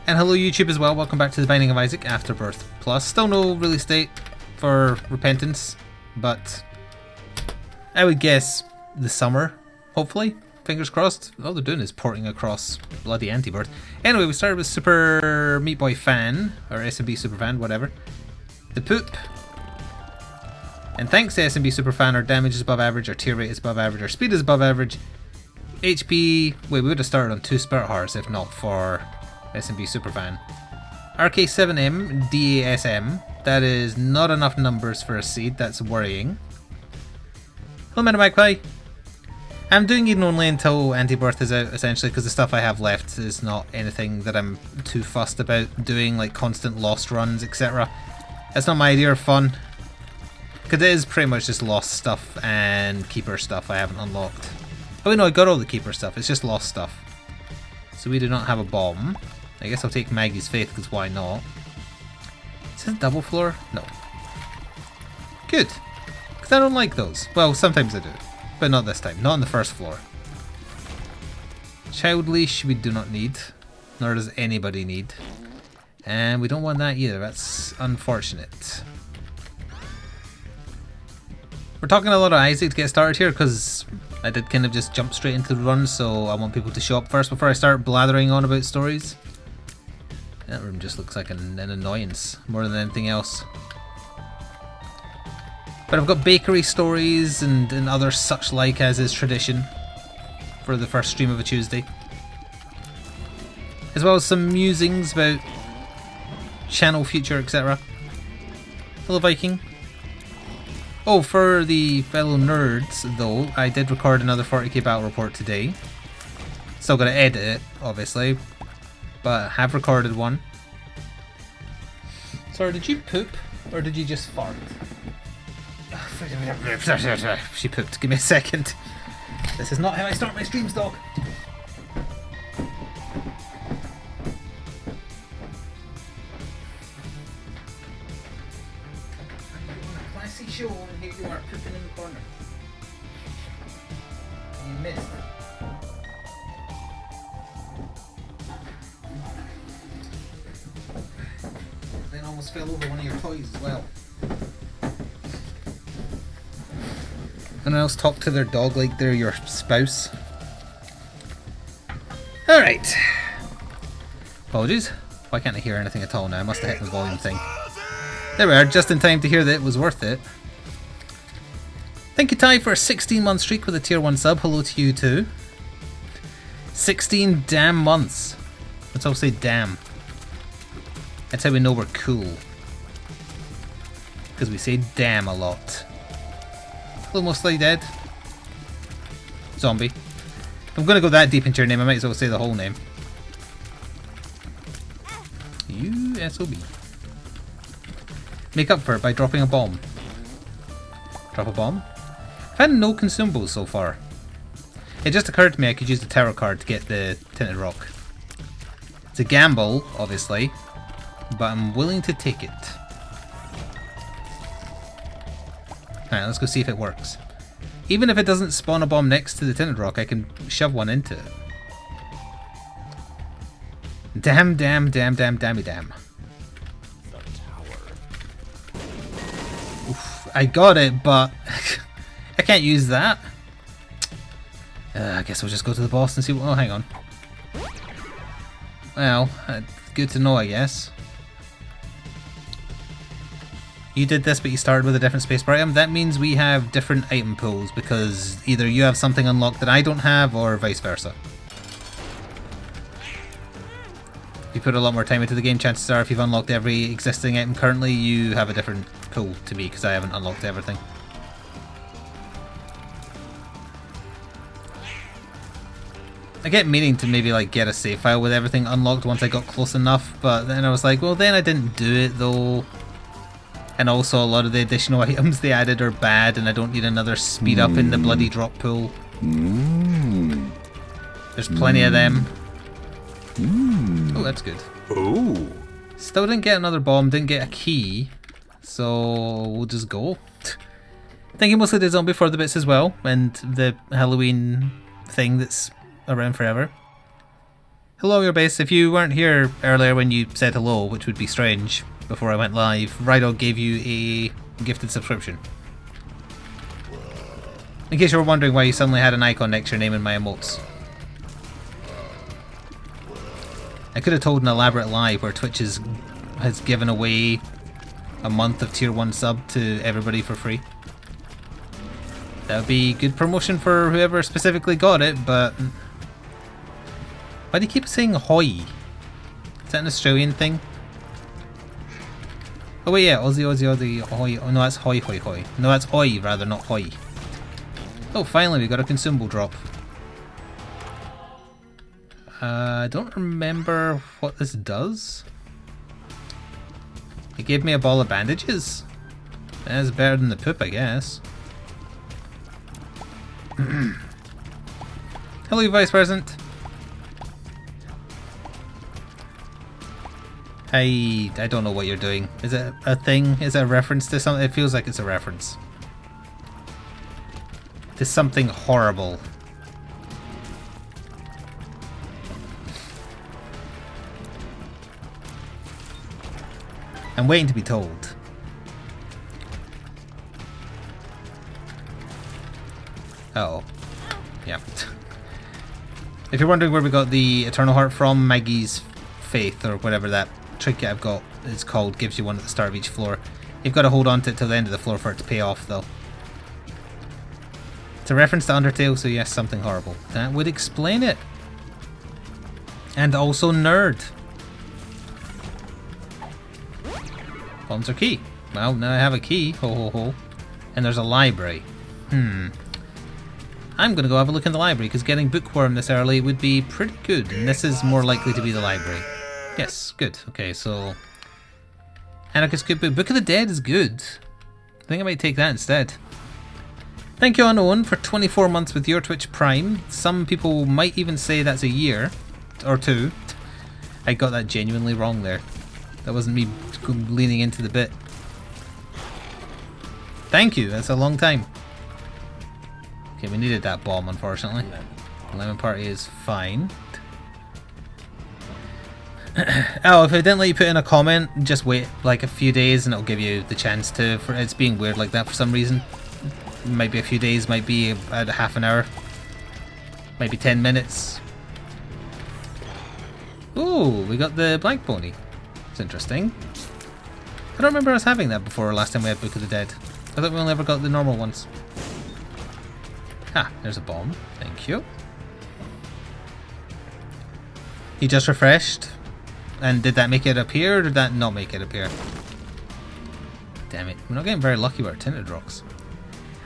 And hello YouTube as well, welcome back to The Binding of Isaac Afterbirth Plus. Still no release date for Repentance, but I would guess the summer, hopefully. Fingers crossed. All they're doing is porting across bloody Afterbirth. Anyway, we started with Super Meat Boy Fan, or SMB Superfan, whatever. The poop. And thanks to SMB Superfan, our damage is above average, our tier rate is above average, our speed is above average. HP, wait, we would have started on 2 Spirit Hearts if not for SMB Superfan. RK7M, DASM, that is not enough numbers for a seed, that's worrying. Hello Magpie. I'm doing Eden only until Afterbirth is out, essentially, because the stuff I have left is not anything that I'm too fussed about doing, like constant lost runs, etc. That's not my idea of fun. Because it is pretty much just lost stuff and keeper stuff I haven't unlocked. Oh wait, no, I got all the keeper stuff, it's just lost stuff. So we do not have a bomb. I guess I'll take Maggie's Faith, because why not? Is this double floor? No. Good. Because I don't like those. Well, sometimes I do. But not this time. Not on the first floor. Child leash we do not need. Nor does anybody need. And we don't want that either. That's unfortunate. We're talking a lot of Isaac to get started here, because I did kind of just jump straight into the run, so I want people to show up first before I start blathering on about stories. That room just looks like an annoyance more than anything else. But I've got bakery stories and other such like, as is tradition, for the first stream of a Tuesday. As well as some musings about channel future, etc. Hello Viking. Oh, for the fellow nerds though, I did record another 40k battle report today. Still gotta edit it, obviously. But I have recorded one. Sorry, did you poop? Or did you just fart? She pooped. Give me a second. This is not how I start my streams, dog. Classy show, and here you are pooping in the corner. You missed. Then almost fell over one of your toys as well. Anyone else talk to their dog like they're your spouse? Alright. Apologies. Why can't I hear anything at all now? I must have hit the volume thing. There we are, just in time to hear that it was worth it. Thank you, Ty, for a 16-month streak with a tier 1 sub. Hello to you too. 16 damn months. Let's all say damn. That's how we know we're cool. Because we say damn a lot. Hello, mostly dead. Zombie. If I'm going to go that deep into your name, I might as well say the whole name. You SOB. Make up for it by dropping a bomb. Drop a bomb? I've had no consumables so far. It just occurred to me I could use the tarot card to get the tinted rock. It's a gamble, obviously, but I'm willing to take it. Alright, let's go see if it works. Even if it doesn't spawn a bomb next to the tinted rock, I can shove one into it. Damn, damn, damn, damn, dammy damn. Oof, I got it, but I can't use that. I guess we'll just go to the boss and see what... Oh, hang on. Well, good to know, I guess. You did this, but you started with a different spacebar item. That means we have different item pools, because either you have something unlocked that I don't have, or vice versa. If you put a lot more time into the game, chances are if you've unlocked every existing item currently, you have a different pool to me, because I haven't unlocked everything. I get meaning to maybe like get a save file with everything unlocked once I got close enough, but then I was like, well then I didn't do it though. And also a lot of the additional items they added are bad, and I don't need another speed up in the bloody drop pool. There's plenty of them. Oh, that's good. Oh. Still didn't get another bomb, didn't get a key, so we'll just go. Thank you mostly to Zombie for the bits as well, and the Halloween thing that's around forever. Hello, your base. If you weren't here earlier when you said hello, which would be strange, before I went live, Rydog gave you a gifted subscription. In case you were wondering why you suddenly had an icon next to your name in my emotes. I could have told an elaborate lie where Twitch has given away a month of tier 1 sub to everybody for free. That would be good promotion for whoever specifically got it, but... Why do you keep saying hoy? Is that an Australian thing? Oh wait, yeah, Aussie, hoy. Oh no, that's hoy. No, that's oi rather, not hoy. Oh, finally we got a consumable drop. I don't remember what this does. It gave me a ball of bandages. That's better than the poop, I guess. Hello, Vice President. I don't know what you're doing. Is it a thing? Is it a reference to something? It feels like it's a reference to something horrible. I'm waiting to be told. Uh oh. Yeah. If you're wondering where we got the Eternal Heart from, Maggie's Faith, or whatever that trinket I've got is called, gives you one at the start of each floor. You've got to hold on to it till the end of the floor for it to pay off, though. It's a reference to Undertale, so yes, something horrible. That would explain it. And also nerd. Bombs are key. Well, now I have a key. Ho ho ho. And there's a library. I'm going to go have a look in the library, because getting Bookworm this early would be pretty good. And this is more likely to be the library. Yes, good. Okay, so... Anarchist Good Book. Book of the Dead is good. I think I might take that instead. Thank you, Unknown, for 24 months with your Twitch Prime. Some people might even say that's a year. Or 2. I got that genuinely wrong there. That wasn't me leaning into the bit. Thank you, that's a long time. Okay, we needed that bomb, unfortunately. Lemon Party is fine. Oh, if I didn't let you put in a comment, just wait like a few days and it'll give you the chance to, for it's being weird like that for some reason. Might be a few days, might be about half an hour. Might be 10 minutes. Ooh, we got the Black Pony. It's interesting. I don't remember us having that before last time we had Book of the Dead. I thought we only ever got the normal ones. Ah, there's a bomb. Thank you. You just refreshed. And did that make it appear, or did that not make it appear? Damn it. We're not getting very lucky with our tinted rocks.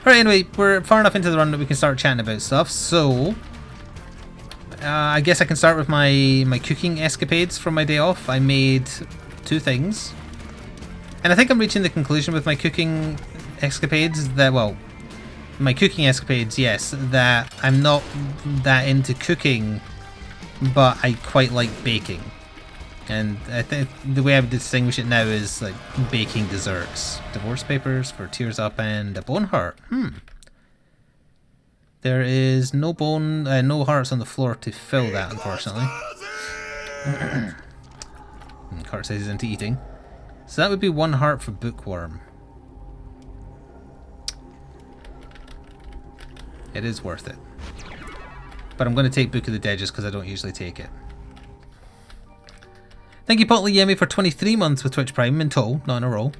Alright, anyway, we're far enough into the run that we can start chatting about stuff, so... I guess I can start with my cooking escapades from my day off. I made 2 things. And I think I'm reaching the conclusion with my cooking escapades that, well... My cooking escapades, yes, that I'm not that into cooking, but I quite like baking. And I think the way I would distinguish it now is like baking desserts. Divorce papers for Tears Up and a bone heart. There is no no hearts on the floor to fill that, unfortunately. Cart says he's into eating. So that would be 1 heart for Bookworm. It is worth it. But I'm going to take Book of the Dead just because I don't usually take it. Thank you, Potly Yemi, for 23 months with Twitch Prime in total, not in a row.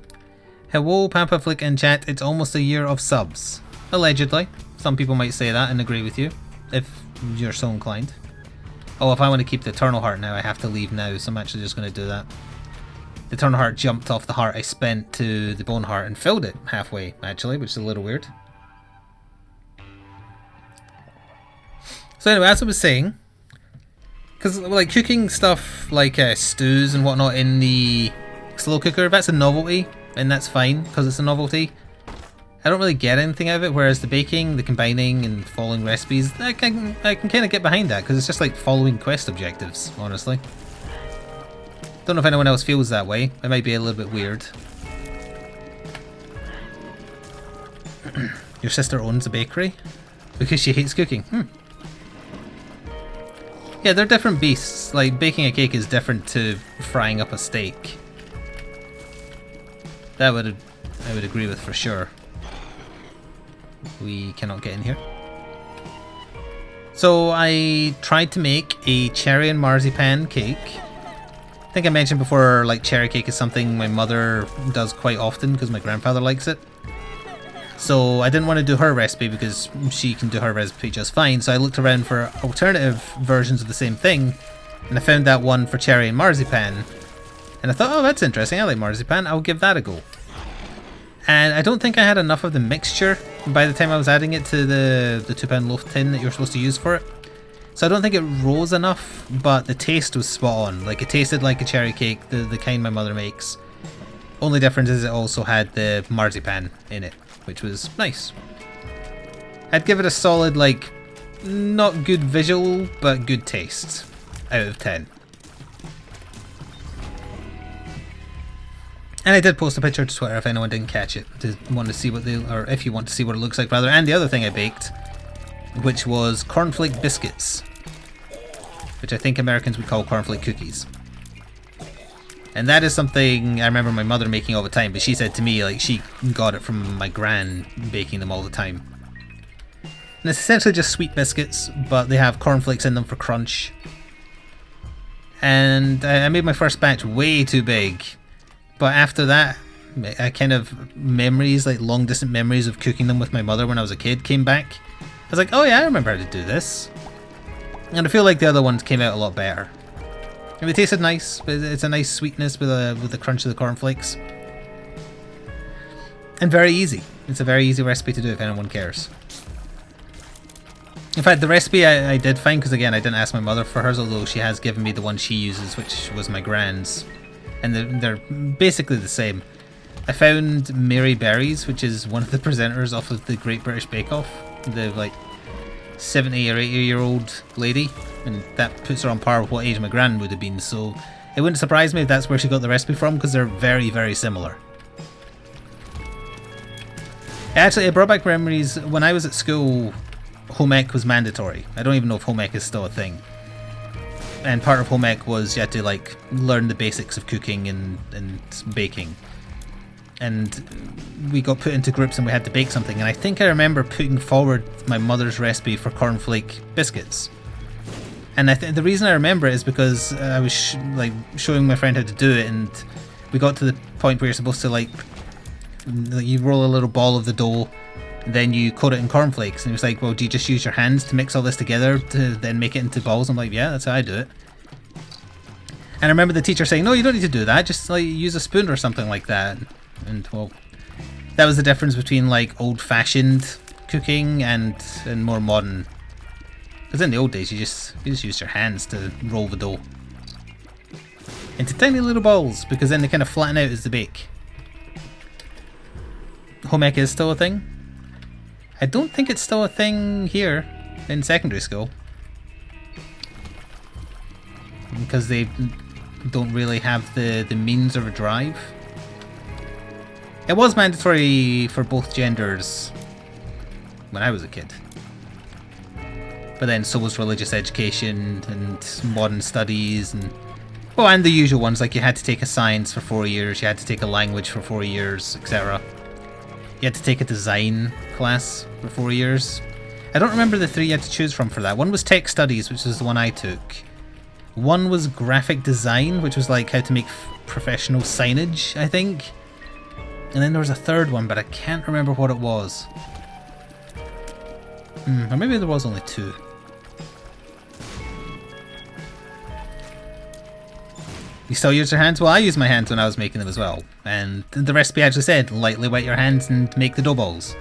Hello, Pampa, Flik, and chat. It's almost a year of subs. Allegedly. Some people might say that and agree with you, if you're so inclined. Oh, if I want to keep the Eternal Heart now, I have to leave now, so I'm actually just going to do that. The Eternal Heart jumped off the heart I spent to the Bone Heart and filled it halfway, actually, which is a little weird. So anyway, as I was saying, because like cooking stuff like stews and whatnot in the slow cooker, that's a novelty, and that's fine because it's a novelty. I don't really get anything out of it, whereas the baking, the combining and following recipes, I can kind of get behind that because it's just like following quest objectives, honestly. Don't know if anyone else feels that way. It might be a little bit weird. Your sister owns a bakery? Because she hates cooking. Yeah, they're different beasts. Like, baking a cake is different to frying up a steak. That I would agree with for sure. We cannot get in here. So I tried to make a cherry and marzipan cake. I think I mentioned before, like, cherry cake is something my mother does quite often because my grandfather likes it. So I didn't want to do her recipe because she can do her recipe just fine. So I looked around for alternative versions of the same thing, and I found that one for cherry and marzipan. And I thought, oh, that's interesting. I like marzipan. I'll give that a go. And I don't think I had enough of the mixture by the time I was adding it to the £2 loaf tin that you're supposed to use for it. So I don't think it rose enough, but the taste was spot on. Like, it tasted like a cherry cake, the kind my mother makes. Only difference is it also had the marzipan in it, which was nice. I'd give it a solid, like, not good visual, but good taste out of 10. And I did post a picture to Twitter if anyone didn't catch it, to want to see what or if you want to see what it looks like rather. And the other thing I baked, which was cornflake biscuits, which I think Americans would call cornflake cookies. And that is something I remember my mother making all the time, but she said to me, like, she got it from my gran baking them all the time. And it's essentially just sweet biscuits, but they have cornflakes in them for crunch. And I made my first batch way too big. But after that, I kind of memories, like long distant memories of cooking them with my mother when I was a kid came back. I was like, oh yeah, I remember how to do this. And I feel like the other ones came out a lot better. I mean, it tasted nice, but it's a nice sweetness with the crunch of the cornflakes. And very easy. It's a very easy recipe to do if anyone cares. In fact, the recipe I did find, because again, I didn't ask my mother for hers, although she has given me the one she uses, which was my gran's. And they're basically the same. I found Mary Berries, which is one of the presenters off of the Great British Bake Off. The, like, 70 or 80-year-old lady. And that puts her on par with what age my gran would have been. So it wouldn't surprise me if that's where she got the recipe from, because they're very, very similar. Actually, it brought back memories. When I was at school, home ec was mandatory. I don't even know if home ec is still a thing. And part of home ec was you had to, like, learn the basics of cooking and baking. And we got put into groups and we had to bake something. And I think I remember putting forward my mother's recipe for cornflake biscuits. And the reason I remember it is because I was showing my friend how to do it, and we got to the point where you're supposed to, like, you roll a little ball of the dough, and then you coat it in cornflakes. And he was like, well, do you just use your hands to mix all this together to then make it into balls? I'm like, yeah, that's how I do it. And I remember the teacher saying, no, you don't need to do that, just, like, use a spoon or something like that. And, well, that was the difference between, like, old-fashioned cooking and more modern. Because in the old days, you just used your hands to roll the dough into tiny little balls, because then they kind of flatten out as they bake. Home ec is still a thing. I don't think it's still a thing here in secondary school, because they don't really have the means or a drive. It was mandatory for both genders when I was a kid. But then so was religious education and modern studies and the usual ones, like you had to take a science for 4 years, you had to take a language for 4 years, etc. You had to take a design class for 4 years. I don't remember the 3 you had to choose from for that. One was tech studies, which was the one I took. One was graphic design, which was like how to make professional signage, I think. And then there was a third one, but I can't remember what it was. Or maybe there was only 2. You still use your hands? Well, I used my hands when I was making them as well. And the recipe actually said, lightly wet your hands and make the dough balls.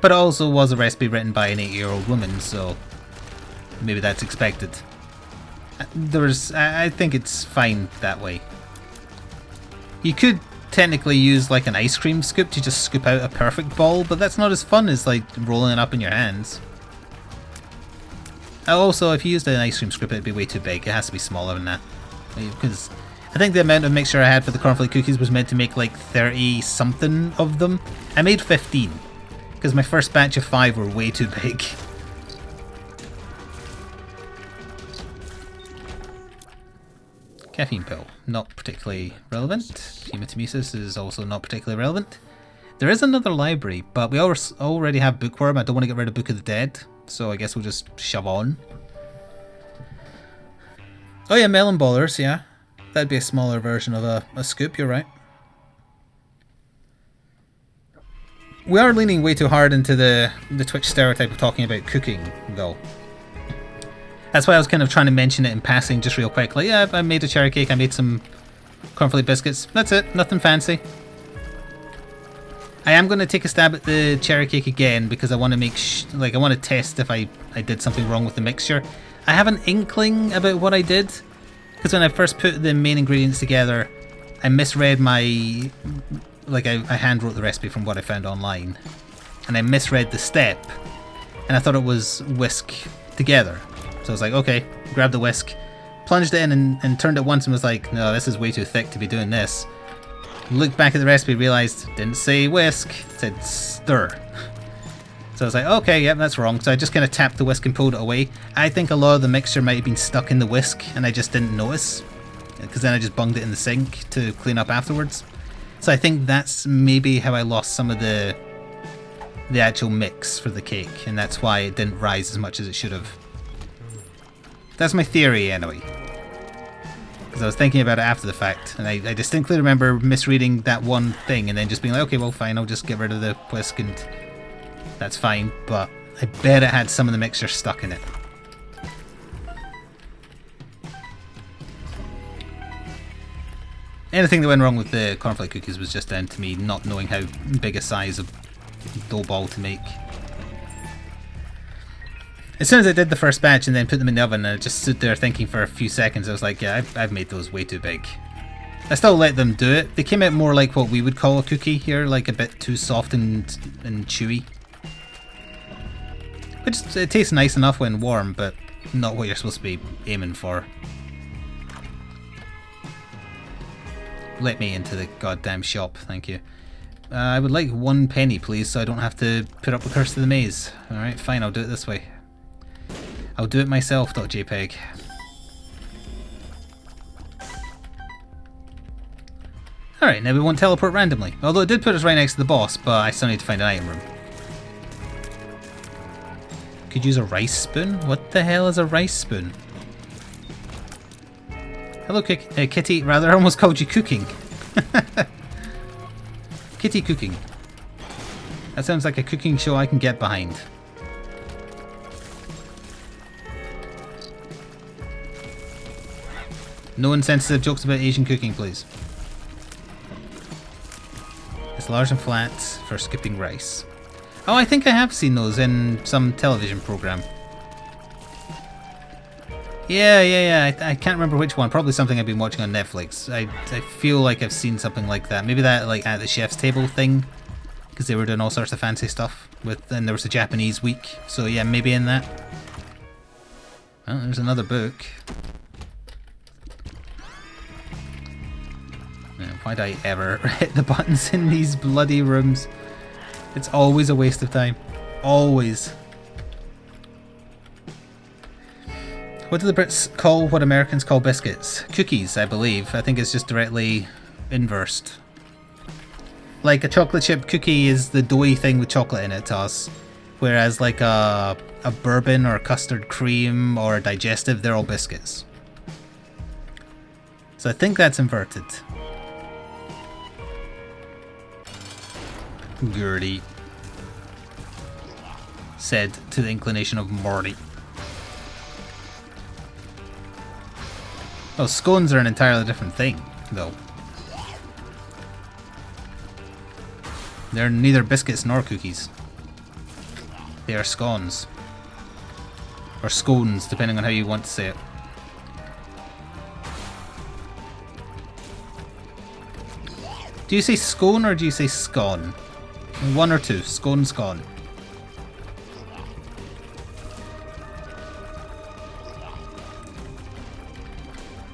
But it also was a recipe written by an 8-year-old woman, so maybe that's expected. I think it's fine that way. You could technically use like an ice cream scoop to just scoop out a perfect ball, but that's not as fun as like rolling it up in your hands. Also, if you used an ice cream scoop, it'd be way too big. It has to be smaller than that. Because I think the amount of mixture I had for the cornflake cookies was meant to make like 30 something of them. I made 15 because my first batch of 5 were way too big. Caffeine pill, not particularly relevant. Hematemesis is also not particularly relevant. There is another library, but we already have Bookworm. I don't want to get rid of Book of the Dead, so I guess we'll just shove on. Oh yeah, melon ballers, yeah. That'd be a smaller version of a scoop, you're right. We are leaning way too hard into the Twitch stereotype of talking about cooking, though. That's why I was kind of trying to mention it in passing just real quick. Like, yeah, I made a cherry cake, I made some cornflake biscuits. That's it, nothing fancy. I am going to take a stab at the cherry cake again because I want to make I want to test if I did something wrong with the mixture. I have an inkling about what I did because when I first put the main ingredients together, I misread my... I hand wrote the recipe from what I found online, and I misread the step, and I thought it was whisk together. So I was like, okay, grabbed the whisk, plunged it in and turned it once and was like, no, this is way too thick to be doing this. Looked back at the recipe, realised, didn't say whisk, it said stir. So I was like, okay, yep, that's wrong. So I just kind of tapped the whisk and pulled it away. I think a lot of the mixture might have been stuck in the whisk and I just didn't notice, because then I just bunged it in the sink to clean up afterwards. So I think that's maybe how I lost some of the actual mix for the cake, and that's why it didn't rise as much as it should have. That's my theory anyway. Because I was thinking about it after the fact, and I distinctly remember misreading that one thing and then just being like, okay, well fine, I'll just get rid of the whisk and that's fine, but I bet it had some of the mixture stuck in it. Anything that went wrong with the cornflake cookies was just down to me not knowing how big a size of dough ball to make. As soon as I did the first batch and then put them in the oven, and I just stood there thinking for a few seconds, I was like, yeah, I've made those way too big. I still let them do it. They came out more like what we would call a cookie here, like a bit too soft and chewy. Which it tastes nice enough when warm, but not what you're supposed to be aiming for. Let me into the goddamn shop, thank you. I would like 1 penny, please, so I don't have to put up with Curse of the Maze. Alright, fine, I'll do it this way. I'll do it myself.jpg. Alright, now we won't teleport randomly. Although it did put us right next to the boss, but I still need to find an item room. Could use a rice spoon? What the hell is a rice spoon? Hello, Kitty. Rather, I almost called you Cooking. Kitty Cooking. That sounds like a cooking show I can get behind. No insensitive jokes about Asian cooking, please. It's large and flat for skipping rice. Oh, I think I have seen those in some television program. Yeah. I can't remember which one. Probably something I've been watching on Netflix. I feel like I've seen something like that. Maybe that like at the chef's table thing, because they were doing all sorts of fancy stuff with. And there was a Japanese week. So yeah, maybe in that. Oh, there's another book. Why'd I ever hit the buttons in these bloody rooms? It's always a waste of time. Always. What do the Brits call what Americans call biscuits? Cookies, I believe. I think it's just directly inversed. Like a chocolate chip cookie is the doughy thing with chocolate in it to us. Whereas like a bourbon or a custard cream or a digestive, they're all biscuits. So I think that's inverted. Gertie said to the inclination of Morty. Oh, scones are an entirely different thing, though. They're neither biscuits nor cookies. They are scones. Or scones, depending on how you want to say it. Do you say scone or do you say scone? One or two. Scone, scone.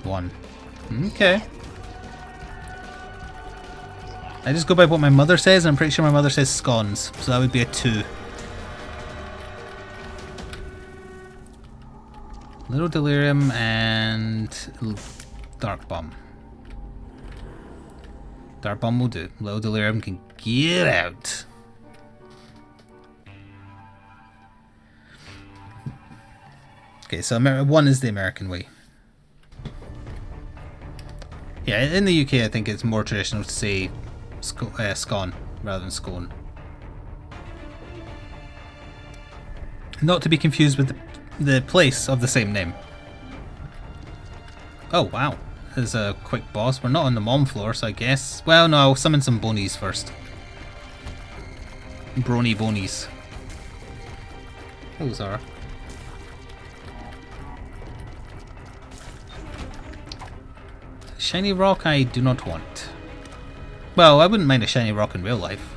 One. Okay. I just go by what my mother says, and I'm pretty sure my mother says scones, so that would be a 2. Little delirium and Dark Bomb. Dark Bomb will do. Little Delirium can get out. Okay, so 1 is the American way. Yeah, in the UK I think it's more traditional to say scone rather than scone. Not to be confused with the place of the same name. Oh wow, there's a quick boss. We're not on the mom floor, so I guess... Well, no, I'll summon some bonies first. Brony bonies. Those are. Shiny rock I do not want. Well, I wouldn't mind a shiny rock in real life.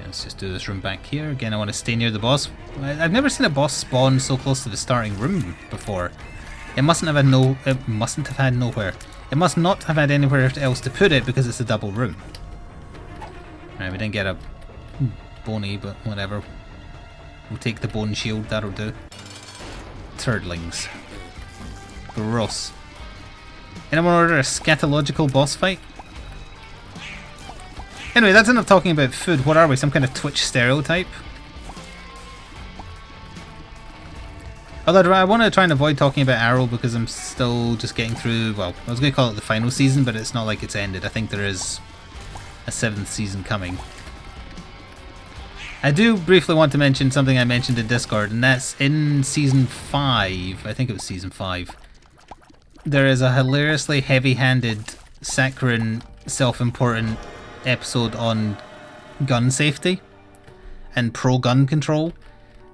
Let's just do this room back here. Again, I want to stay near the boss. I've never seen a boss spawn so close to the starting room before. It mustn't have had nowhere. It must not have had anywhere else to put it because it's a double room. Right, we didn't get a bony, but whatever. We'll take the bone shield, that'll do. Turdlings. Gross. Anyone order a scatological boss fight? Anyway, that's enough talking about food. What are we? Some kind of Twitch stereotype? Although I want to try and avoid talking about Arrow because I'm still just getting through, well, I was going to call it the final season, but it's not like it's ended. I think there is a 7th season coming. I do briefly want to mention something I mentioned in Discord, and that's in Season 5, I think it was Season 5, there is a hilariously heavy-handed, saccharine, self-important episode on gun safety and pro-gun control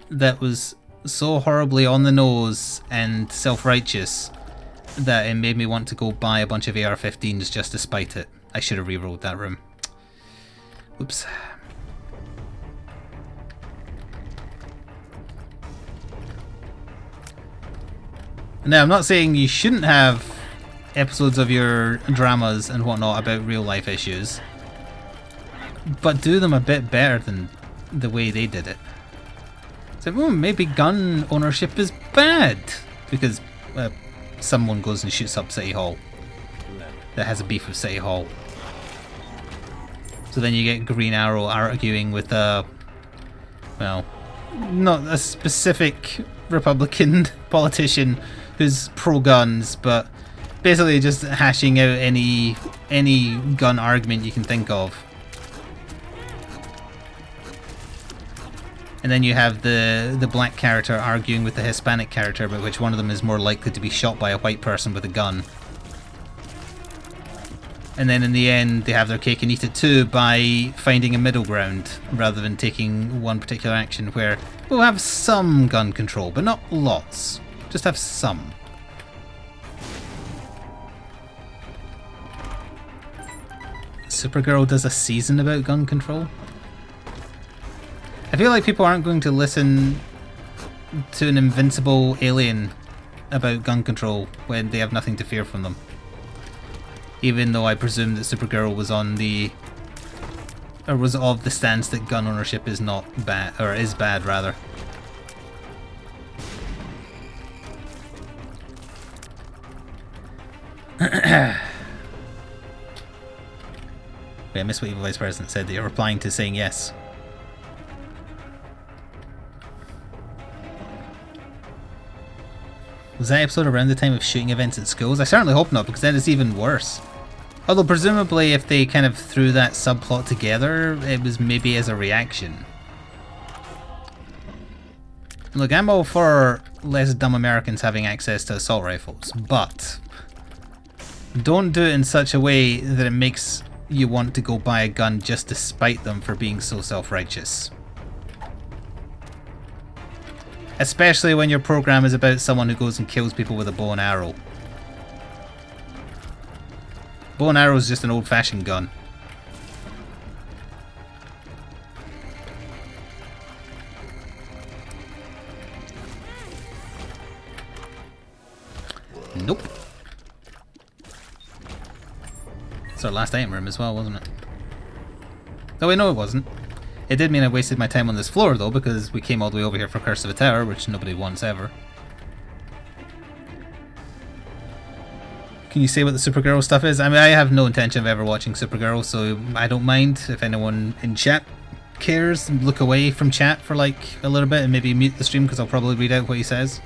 that was so horribly on the nose and self-righteous that it made me want to go buy a bunch of AR-15s just to spite it. I should have rerolled that room. Whoops. Now, I'm not saying you shouldn't have episodes of your dramas and whatnot about real life issues, but do them a bit better than the way they did it. So maybe gun ownership is bad because someone goes and shoots up City Hall that has a beef with City Hall. So then you get Green Arrow arguing with well, not a specific Republican politician who's pro-guns, but basically just hashing out any gun argument you can think of. And then you have the black character arguing with the Hispanic character about which one of them is more likely to be shot by a white person with a gun. And then in the end they have their cake and eat it too by finding a middle ground rather than taking one particular action where we'll have some gun control, but not lots. Just have some. Supergirl does a season about gun control? I feel like people aren't going to listen to an invincible alien about gun control when they have nothing to fear from them. Even though I presume that Supergirl was on the... or was of the stance that gun ownership is not bad, or is bad rather. Wait, I missed what Evil Vice President said, that you're replying to saying yes. Was that episode around the time of shooting events at schools? I certainly hope not, because then it's even worse. Although presumably if they kind of threw that subplot together, it was maybe as a reaction. Look, I'm all for less dumb Americans having access to assault rifles, but don't do it in such a way that it makes you want to go buy a gun just to spite them for being so self-righteous. Especially when your program is about someone who goes and kills people with a bow and arrow. Bow and arrow is just an old-fashioned gun. Nope. It's our last item room as well, wasn't it? Oh wait, no it wasn't. It did mean I wasted my time on this floor though, because we came all the way over here for Curse of a Tower, which nobody wants ever. Can you say what the Supergirl stuff is? I mean, I have no intention of ever watching Supergirl, so I don't mind if anyone in chat cares. Look away from chat for like a little bit and maybe mute the stream, because I'll probably read out what he says.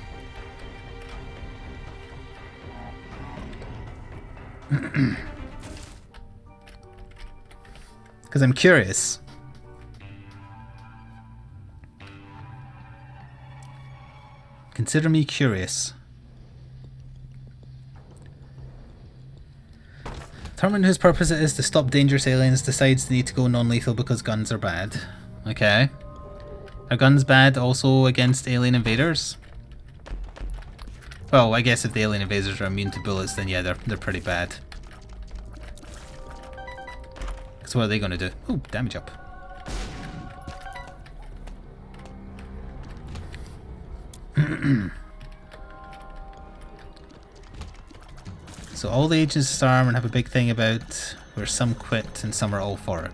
Because I'm curious. Consider me curious. Determine whose purpose it is to stop dangerous aliens decides they need to go non-lethal because guns are bad. Okay. Are guns bad also against alien invaders? Well, I guess if the alien invaders are immune to bullets, then yeah, they're pretty bad. So what are they going to do? Oh, damage up. So all the agents disarm and have a big thing about where some quit and some are all for it.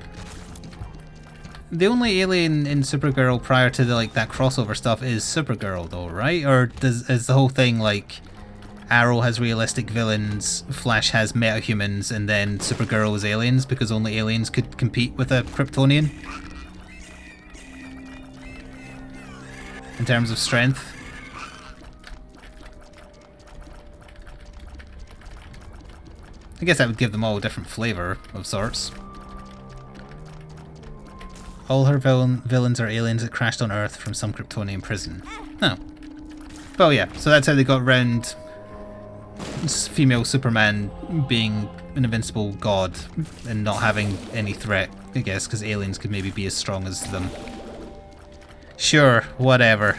The only alien in Supergirl prior to that crossover stuff is Supergirl though, right? Or is the whole thing like Arrow has realistic villains, Flash has metahumans, and then Supergirl is aliens because only aliens could compete with a Kryptonian? In terms of strength? I guess that would give them all a different flavour of sorts. All her villains are aliens that crashed on Earth from some Kryptonian prison. Oh. Well, yeah, so that's how they got around female Superman being an invincible god and not having any threat, I guess, because aliens could maybe be as strong as them. Sure, whatever.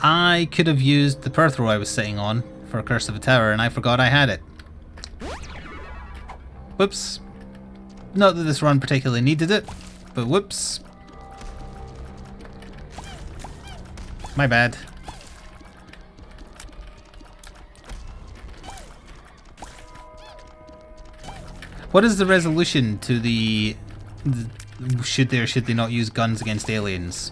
I could have used the Perth row I was sitting on for Curse of a Tower, and I forgot I had it. Whoops. Not that this run particularly needed it, but whoops. My bad. What is the resolution to the should they or should they not use guns against aliens?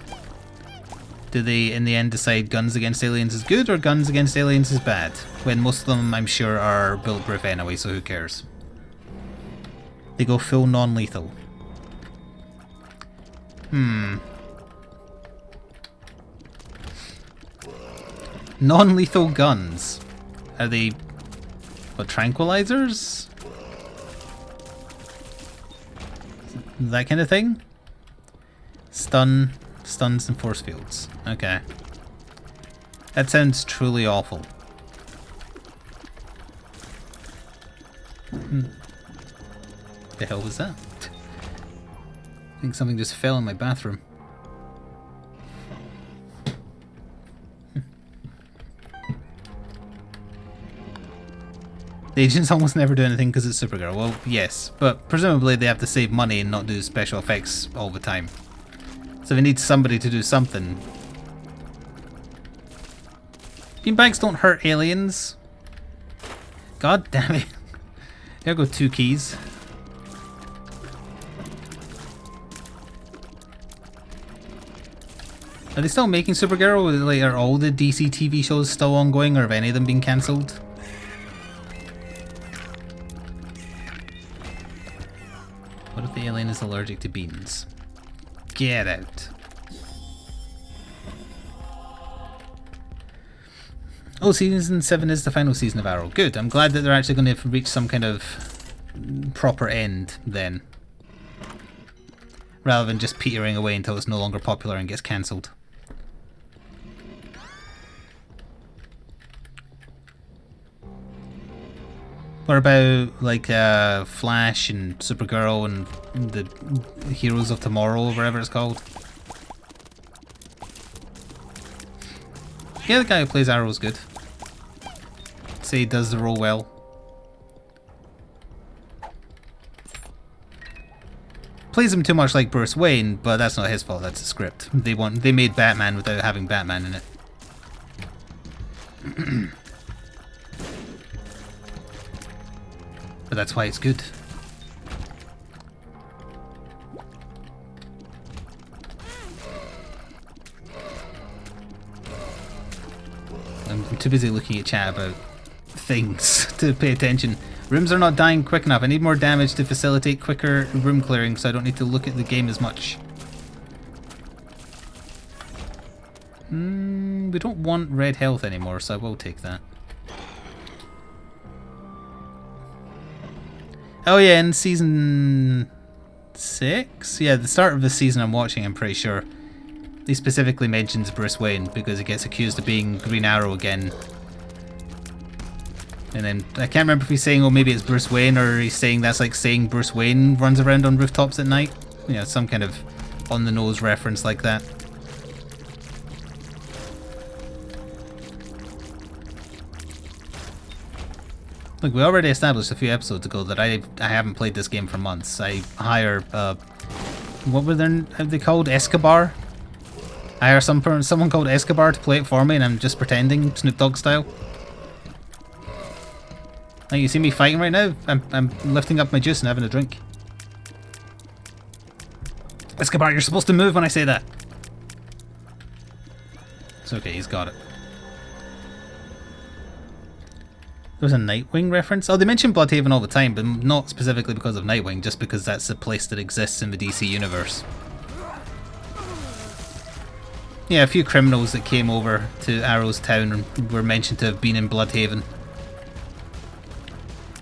Do they in the end decide guns against aliens is good or guns against aliens is bad? When most of them, I'm sure, are bulletproof anyway, so who cares? They go full non-lethal. Non-lethal guns. Are they what, tranquilizers? That kind of thing? Stuns and force fields. Okay. That sounds truly awful. What the hell was that? I think something just fell in my bathroom. The agents almost never do anything because it's Supergirl. Well, yes, but presumably they have to save money and not do special effects all the time. So they need somebody to do something. Beanbags don't hurt aliens. God damn it. There go 2 keys. Are they still making Supergirl? Like, are all the DC TV shows still ongoing, or have any of them been cancelled? What if the alien is allergic to beans? Get out. Oh, season 7 is the final season of Arrow. Good. I'm glad that they're actually going to reach some kind of proper end then. Rather than just petering away until it's no longer popular and gets cancelled. What about like Flash and Supergirl and the Heroes of Tomorrow, or whatever it's called? Yeah, the guy who plays Arrow is good. Say he does the role well. Plays him too much like Bruce Wayne, but that's not his fault. That's the script. They made Batman without having Batman in it. But that's why it's good. I'm too busy looking at chat about things to pay attention. Rooms are not dying quick enough. I need more damage to facilitate quicker room clearing so I don't need to look at the game as much. We don't want red health anymore, so I will take that. Oh yeah, in season 6? Yeah, the start of the season I'm watching, I'm pretty sure. He specifically mentions Bruce Wayne because he gets accused of being Green Arrow again. And then, I can't remember if he's saying, oh maybe it's Bruce Wayne, or he's saying that's like saying Bruce Wayne runs around on rooftops at night. You know, some kind of on-the-nose reference like that. Look, we already established a few episodes ago that I haven't played this game for months. I hire, what were they called? Escobar? I hire someone called Escobar to play it for me and I'm just pretending, Snoop Dogg style. Now you see me fighting right now? I'm lifting up my juice and having a drink. Escobar, you're supposed to move when I say that. It's okay, he's got it. There was a Nightwing reference? Oh, they mention Bloodhaven all the time, but not specifically because of Nightwing, just because that's a place that exists in the DC universe. Yeah, a few criminals that came over to Arrow's town were mentioned to have been in Bloodhaven.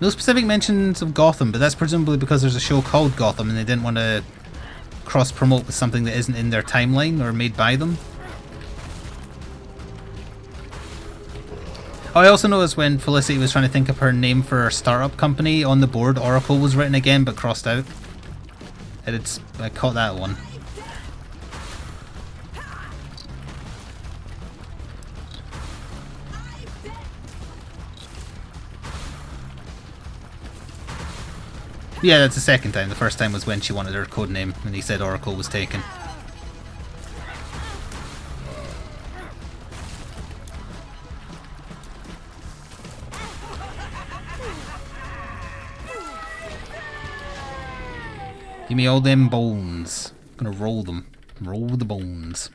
No specific mentions of Gotham, but that's presumably because there's a show called Gotham and they didn't want to cross-promote with something that isn't in their timeline or made by them. Oh, I also noticed when Felicity was trying to think of her name for her startup company, on the board Oracle was written again but crossed out. I caught that one. Yeah, that's the second time. The first time was when she wanted her code name and he said Oracle was taken. Give me all them bones. I'm gonna roll them. Roll the bones.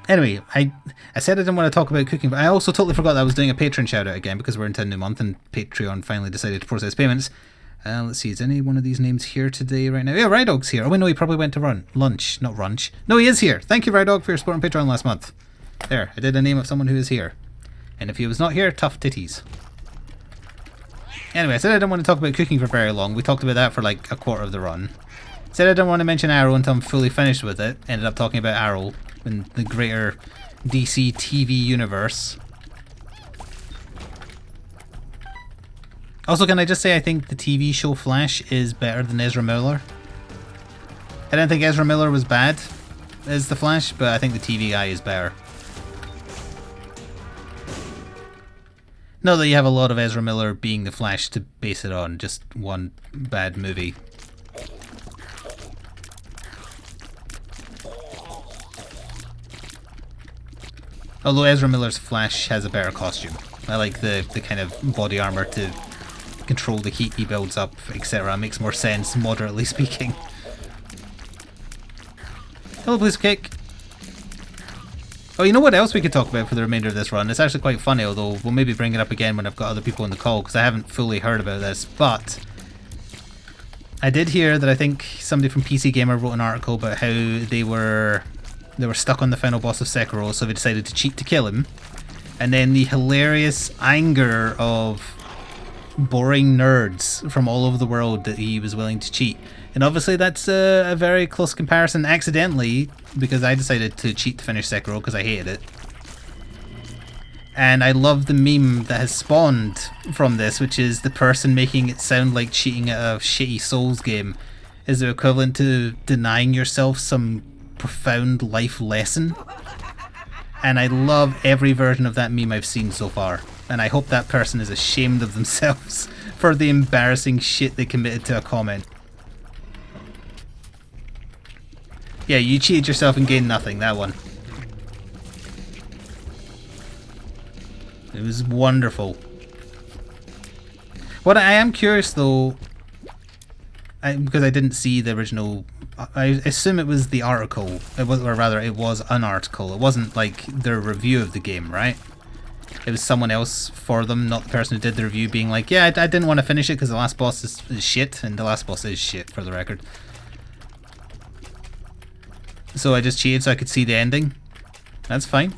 Anyway, I said I didn't want to talk about cooking, but I also totally forgot that I was doing a Patreon shout out again because we're into a new month and Patreon finally decided to process payments. Let's see, is any one of these names here today right now? Yeah, Rydog's here. Oh wait, no, he probably went to lunch, not runch. No, he is here. Thank you, Rydog, for your support on Patreon last month. There, I did a name of someone who is here. And if he was not here, tough titties. Anyway, I said I didn't want to talk about cooking for very long. We talked about that for like a quarter of the run. Said I didn't want to mention Arrow until I'm fully finished with it. Ended up talking about Arrow in the greater DC TV universe. Also, can I just say I think the TV show Flash is better than Ezra Miller. I don't think Ezra Miller was bad as the Flash, but I think the TV guy is better. Not that you have a lot of Ezra Miller being the Flash to base it on, just one bad movie. Although Ezra Miller's Flash has a better costume. I like the kind of body armor to control the heat he builds up, etc. It makes more sense, moderately speaking. Hello, Police Kick. Oh, you know what else we could talk about for the remainder of this run? It's actually quite funny, although we'll maybe bring it up again when I've got other people on the call, because I haven't fully heard about this, but I did hear that I think somebody from PC Gamer wrote an article about how they were stuck on the final boss of Sekiro, so they decided to cheat to kill him. And then the hilarious anger of boring nerds from all over the world that he was willing to cheat. And obviously that's a very close comparison accidentally, because I decided to cheat to finish Sekiro because I hated it. And I love the meme that has spawned from this, which is the person making it sound like cheating at a shitty Souls game is the equivalent to denying yourself some profound life lesson. And I love every version of that meme I've seen so far. And I hope that person is ashamed of themselves for the embarrassing shit they committed to a comment. Yeah, you cheated yourself and gained nothing, that one. It was wonderful. What I am curious though, because I didn't see the original I assume it was the article. It was, or rather, it was an article. It wasn't like their review of the game, right? It was someone else for them, not the person who did the review, being like, yeah, I didn't want to finish it because the last boss is shit, and the last boss is shit, for the record. So I just cheated so I could see the ending. That's fine.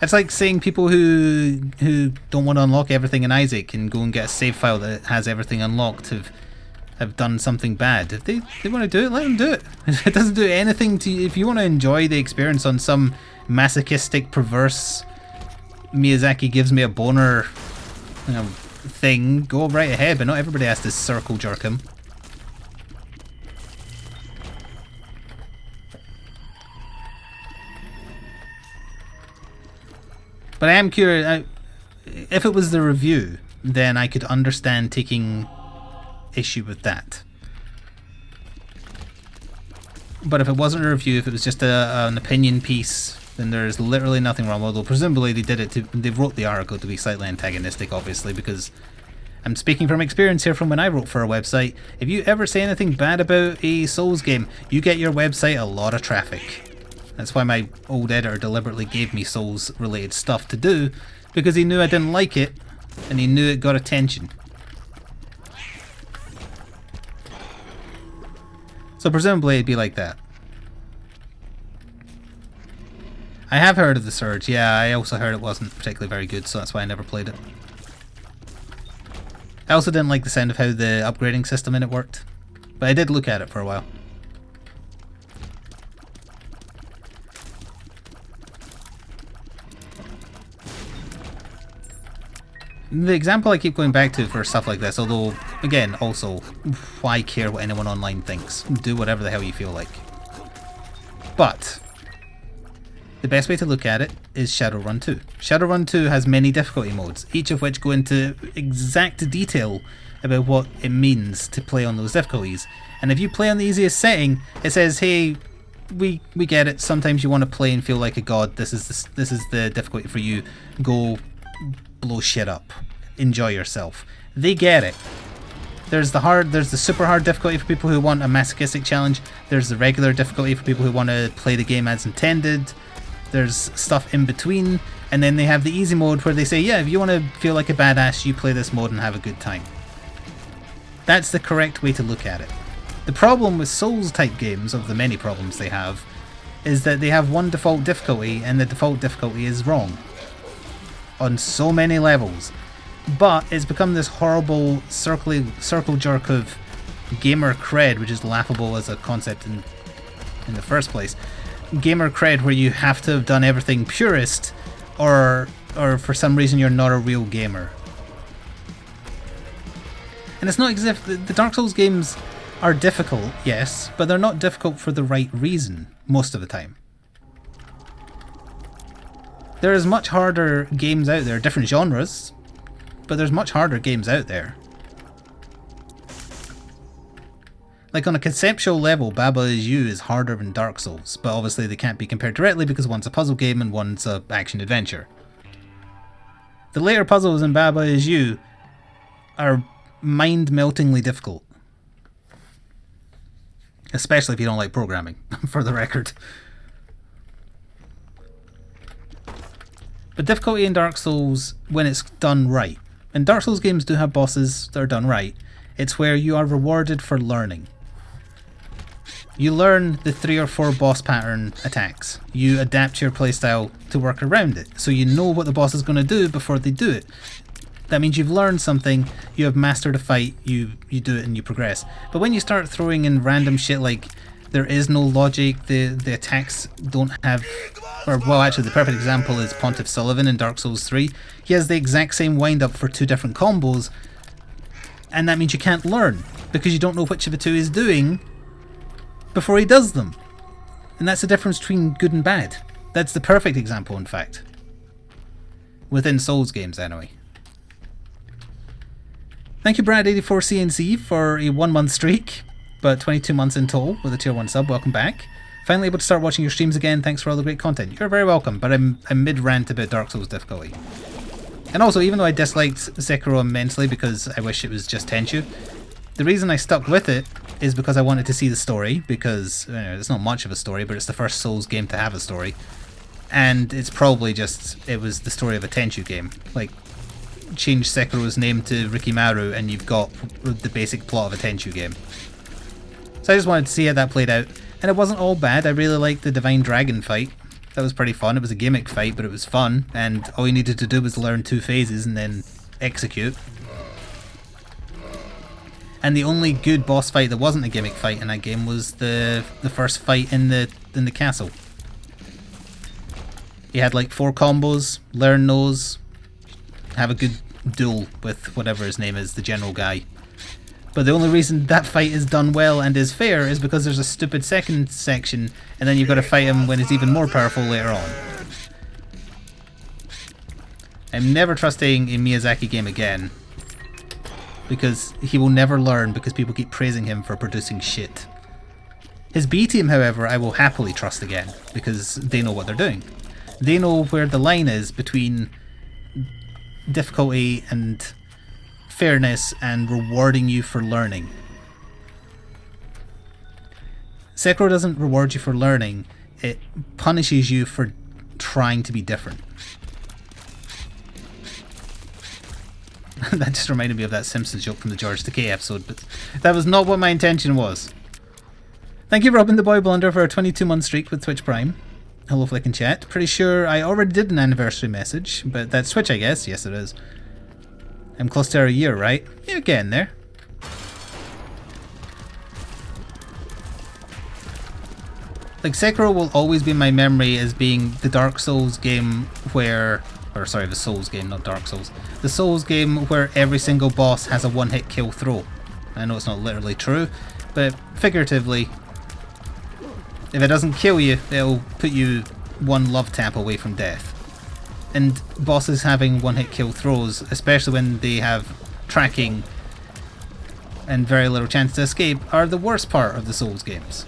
It's like saying people who don't want to unlock everything in Isaac and go and get a save file that has everything unlocked have done something bad. If they want to do it, let them do it. It doesn't do anything to you. If you want to enjoy the experience on some masochistic, perverse Miyazaki gives me a boner, you know, thing, go right ahead, but not everybody has to circle jerk him. But I am curious, if it was the review, then I could understand taking issue with that. But if it wasn't a review, if it was just an opinion piece, then there's literally nothing wrong. Although presumably they wrote the article to be slightly antagonistic, obviously, because I'm speaking from experience here from when I wrote for a website. If you ever say anything bad about a Souls game, you get your website a lot of traffic. That's why my old editor deliberately gave me Souls related stuff to do, because he knew I didn't like it, and he knew it got attention. So presumably it'd be like that. I have heard of the Surge, yeah, I also heard it wasn't particularly very good, so that's why I never played it. I also didn't like the sound of how the upgrading system in it worked, but I did look at it for a while. The example I keep going back to for stuff like this, although, again, also, why care what anyone online thinks? Do whatever the hell you feel like. But the best way to look at it is Shadowrun 2. Shadowrun 2 has many difficulty modes, each of which go into exact detail about what it means to play on those difficulties. And if you play on the easiest setting, it says, hey, we get it, sometimes you want to play and feel like a god, this is the difficulty for you, go blow shit up, enjoy yourself. They get it. There's the super hard difficulty for people who want a masochistic challenge, there's the regular difficulty for people who want to play the game as intended, there's stuff in between, and then they have the easy mode where they say, yeah, if you want to feel like a badass, you play this mode and have a good time. That's the correct way to look at it. The problem with Souls type games, of the many problems they have, is that they have one default difficulty and the default difficulty is wrong on so many levels, but it's become this horrible circle jerk of gamer cred, which is laughable as a concept in the first place. Gamer cred, where you have to have done everything purist, or for some reason you're not a real gamer. And it's not as if the Dark Souls games are difficult, yes, but they're not difficult for the right reason most of the time. There's much harder games out there, different genres, but there's much harder games out there. Like on a conceptual level, Baba Is You is harder than Dark Souls, but obviously they can't be compared directly because one's a puzzle game and one's a action adventure. The later puzzles in Baba Is You are mind-meltingly difficult. Especially if you don't like programming, for the record. But difficulty in Dark Souls, when it's done right, and Dark Souls games do have bosses that are done right, it's where you are rewarded for learning. You learn the 3 or 4 boss pattern attacks. You adapt your playstyle to work around it, so you know what the boss is going to do before they do it. That means you've learned something, you have mastered a fight, you do it and you progress. But when you start throwing in random shit like there is no logic, the attacks don't have... Or, well, actually, the perfect example is Pontiff Sullivan in Dark Souls 3. He has the exact same wind-up for 2 different combos, and that means you can't learn, because you don't know which of the 2 he's doing before he does them. And that's the difference between good and bad. That's the perfect example, in fact. Within Souls games, anyway. Thank you, Brad84CNC, for a 1-month streak, but 22 months in total with a tier 1 sub. Welcome back. Finally able to start watching your streams again. Thanks for all the great content. You're very welcome, but I'm mid-rant about Dark Souls difficulty. And also, even though I disliked Sekiro immensely because I wish it was just Tenchu, The reason I stuck with it is because I wanted to see the story, because it's not much of a story, but it's the first Souls game to have a story. And it's probably just, it was the story of a Tenchu game. Like, change Sekiro's name to Rikimaru and you've got the basic plot of a Tenchu game. So I just wanted to see how that played out. And it wasn't all bad. I really liked the Divine Dragon fight. That was pretty fun. It was a gimmick fight, but it was fun. And all you needed to do was learn 2 phases and then execute. And the only good boss fight that wasn't a gimmick fight in that game was the first fight in the castle. You had like 4 combos, learn those, have a good duel with whatever his name is, the general guy. But the only reason that fight is done well and is fair is because there's a stupid second section and then you've got to fight him when he's even more powerful later on. I'm never trusting a Miyazaki game again, because he will never learn because people keep praising him for producing shit. His B team, however, I will happily trust again, because they know what they're doing. They know where the line is between difficulty and fairness and rewarding you for learning. Sekiro doesn't reward you for learning, it punishes you for trying to be different. That just reminded me of that Simpsons joke from the George Takei episode, but that was not what my intention was. Thank you, Robin the Boy Blunder, for a 22-month streak with Twitch Prime. Hello, Flik in chat. Pretty sure I already did an anniversary message, but that's Twitch, I guess. Yes, it is. I'm close to a year, right? You're getting there. Like, Sekiro will always be in my memory as being the Dark Souls game where... Or sorry, the Souls game, not Dark Souls. The Souls game where every single boss has a one-hit kill throw. I know it's not literally true, but figuratively, if it doesn't kill you, it'll put you one love tap away from death. And bosses having one-hit kill throws, especially when they have tracking and very little chance to escape, are the worst part of the Souls games.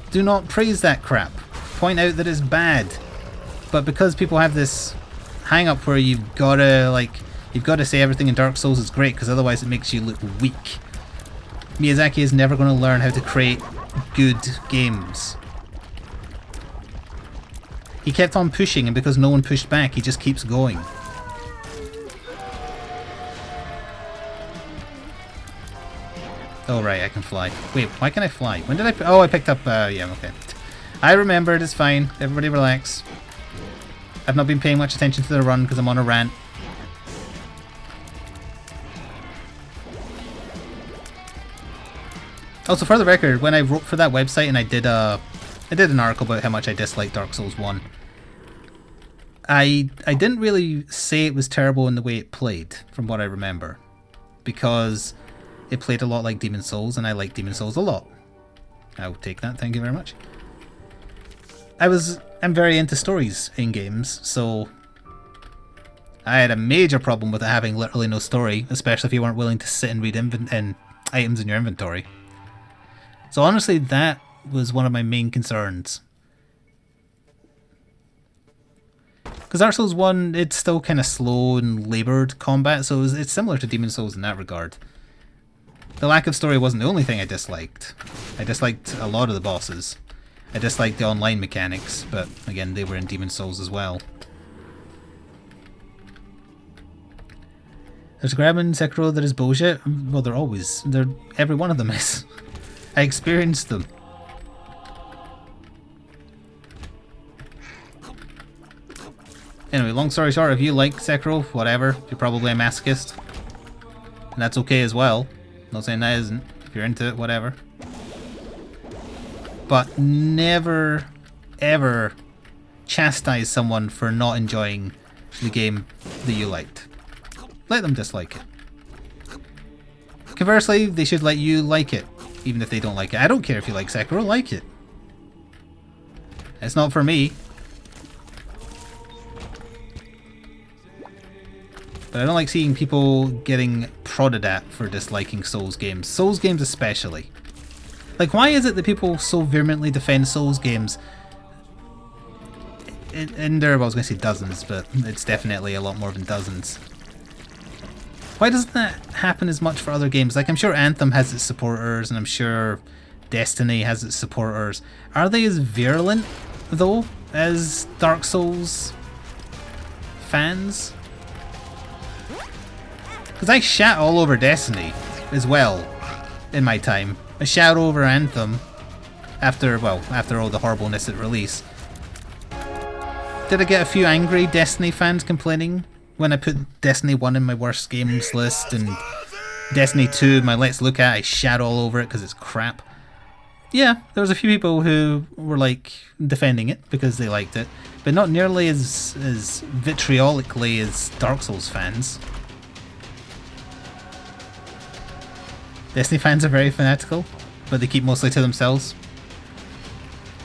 Do not praise that crap. Point out that it's bad. But because people have this hang up where you've got to say everything in Dark Souls is great, because otherwise it makes you look weak. Miyazaki is never going to learn how to create good games. He kept on pushing, and because no one pushed back, he just keeps going. Oh right, I can fly. Wait, why can I fly? When did I... Oh, I picked up... yeah, okay. I remembered, it's fine. Everybody relax. I've not been paying much attention to the run because I'm on a rant. Also, for the record, when I wrote for that website and I did an article about how much I disliked Dark Souls 1, I didn't really say it was terrible in the way it played, from what I remember, because it played a lot like Demon Souls, and I like Demon Souls a lot. I'll take that, thank you very much. I'm very into stories in games, so I had a major problem with it having literally no story, especially if you weren't willing to sit and read items in your inventory. So honestly, that was one of my main concerns. Because Dark Souls 1, it's still kind of slow and laboured combat, so it's similar to Demon Souls in that regard. The lack of story wasn't the only thing I disliked. I disliked a lot of the bosses. I disliked the online mechanics, but again, they were in Demon Souls as well. There's a grab in Sekiro that is bullshit. Well, every one of them is. I experienced them. Anyway, long story short, if you like Sekiro, whatever, you're probably a masochist. And that's okay as well. Not saying that isn't. If you're into it, whatever. But never, ever chastise someone for not enjoying the game that you liked. Let them dislike it. Conversely, they should let you like it, even if they don't like it. I don't care if you like Sekiro, like it. It's not for me. But I don't like seeing people getting prodded at for disliking Souls games. Souls games especially. Like, why is it that people so vehemently defend Souls games? And there, I was going to say dozens, but it's definitely a lot more than dozens. Why doesn't that happen as much for other games? Like, I'm sure Anthem has its supporters, and I'm sure Destiny has its supporters. Are they as virulent, though, as Dark Souls fans? Because I shat all over Destiny as well in my time. I shat over Anthem after all the horribleness at release. Did I get a few angry Destiny fans complaining when I put Destiny 1 in my worst games list and Destiny 2, my let's look at, I shat all over it because it's crap? Yeah, there was a few people who were like defending it because they liked it, but not nearly as vitriolically as Dark Souls fans. Destiny fans are very fanatical, but they keep mostly to themselves.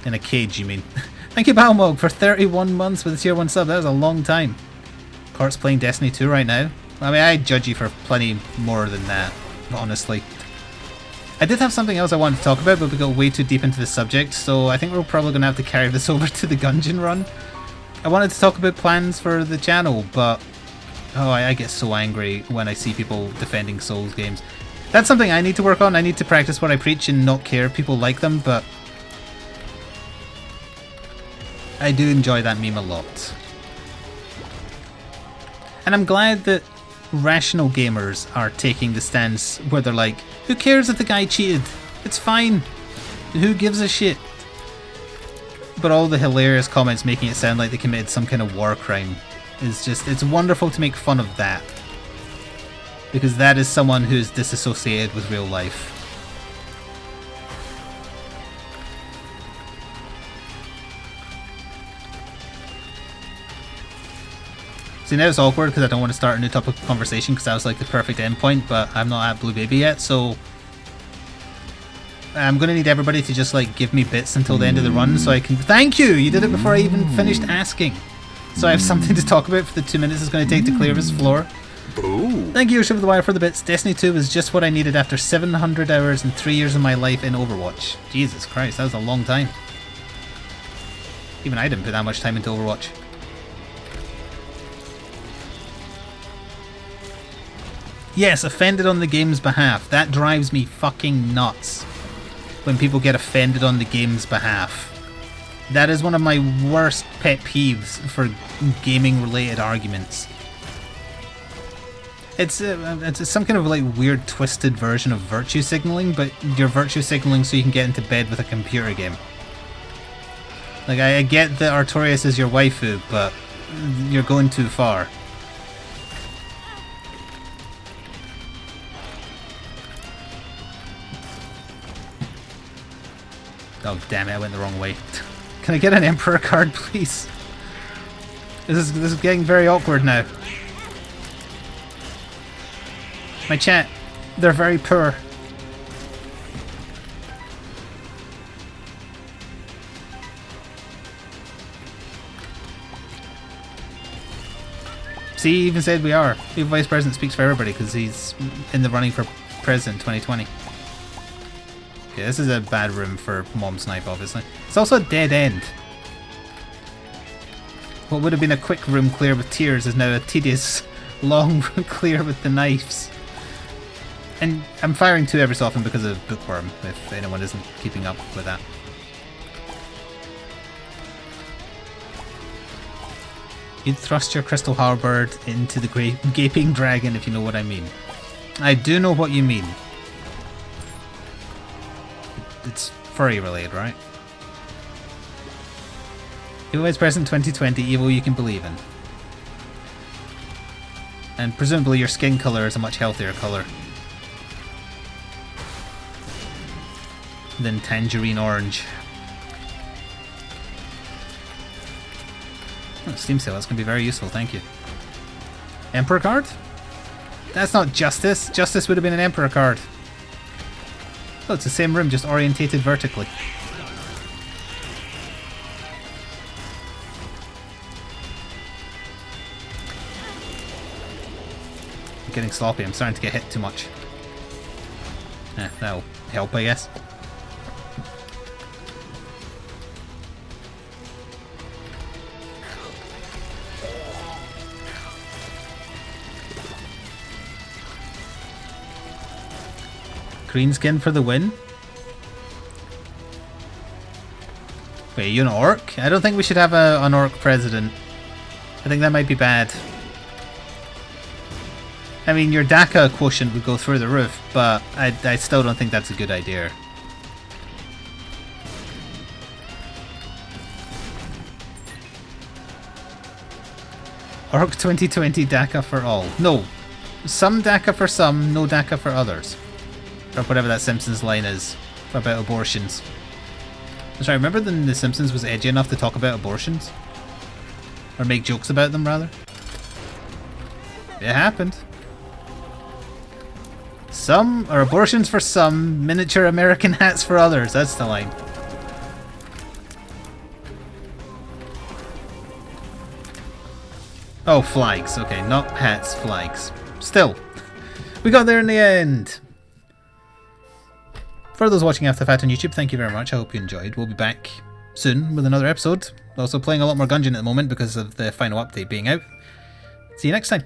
In a cage, you mean? Thank you, Balmog, for 31 months with a tier 1 sub. That was a long time. Court's playing Destiny 2 right now. I mean, I judge you for plenty more than that, honestly. I did have something else I wanted to talk about, but we got way too deep into the subject, so I think we're probably going to have to carry this over to the Gungeon run. I wanted to talk about plans for the channel, but oh, I get so angry when I see people defending Souls games. That's something I need to work on. I need to practice what I preach and not care if people like them, but I do enjoy that meme a lot. And I'm glad that rational gamers are taking the stance where they're like, who cares if the guy cheated? It's fine. Who gives a shit? But all the hilarious comments making it sound like they committed some kind of war crime is just, it's wonderful to make fun of that. Because that is someone who's disassociated with real life. See, now it's awkward because I don't want to start a new topic of conversation because that was like the perfect endpoint, but I'm not at Blue Baby yet, so I'm going to need everybody to just like give me bits until the end of the run so I can... Thank you! You did it before I even finished asking. So I have something to talk about for the 2 minutes it's going to take to clear this floor. Ooh. Thank you, Shiv the Wire, for the bits. Destiny 2 was just what I needed after 700 hours and 3 years of my life in Overwatch. Jesus Christ, that was a long time. Even I didn't put that much time into Overwatch. Yes, offended on the game's behalf. That drives me fucking nuts. When people get offended on the game's behalf. That is one of my worst pet peeves for gaming related arguments. It's some kind of like weird twisted version of virtue signaling, but you're virtue signaling so you can get into bed with a computer game. Like, I get that Artorias is your waifu, but you're going too far. Oh damn it, I went the wrong way. Can I get an Emperor card, please? This is getting very awkward now. My chat, they're very poor. See, he even said we are. The Vice President speaks for everybody because he's in the running for President 2020. Okay, this is a bad room for Mom Snipe, obviously. It's also a dead end. What would have been a quick room clear with tears is now a tedious, long room clear with the knives. And I'm firing 2 every so often because of Bookworm, if anyone isn't keeping up with that. You'd thrust your crystal halberd into the gaping dragon, if you know what I mean. I do know what you mean. It's furry related, right? Evil Vice President 2020, evil you can believe in. And presumably your skin colour is a much healthier colour than tangerine orange. Oh, Steam sale, that's going to be very useful, thank you. Emperor card? That's not Justice. Justice would have been an Emperor card. Oh, it's the same room, just orientated vertically. I'm getting sloppy, I'm starting to get hit too much. That'll help, I guess. Green skin for the win. Wait, you an orc? I don't think we should have an orc president. I think that might be bad. I mean, your DACA quotient would go through the roof, but I still don't think that's a good idea. Orc 2020 DACA for all. No. Some DACA for some, no DACA for others. Or whatever that Simpsons line is about abortions. Sorry, remember when The Simpsons was edgy enough to talk about abortions? Or make jokes about them, rather? It happened. Some, or abortions for some, miniature American hats for others. That's the line. Oh, flags. Okay, not hats, flags. Still, we got there in the end. For those watching After the Fact on YouTube, thank you very much. I hope you enjoyed. We'll be back soon with another episode. Also playing a lot more Gungeon at the moment because of the final update being out. See you next time.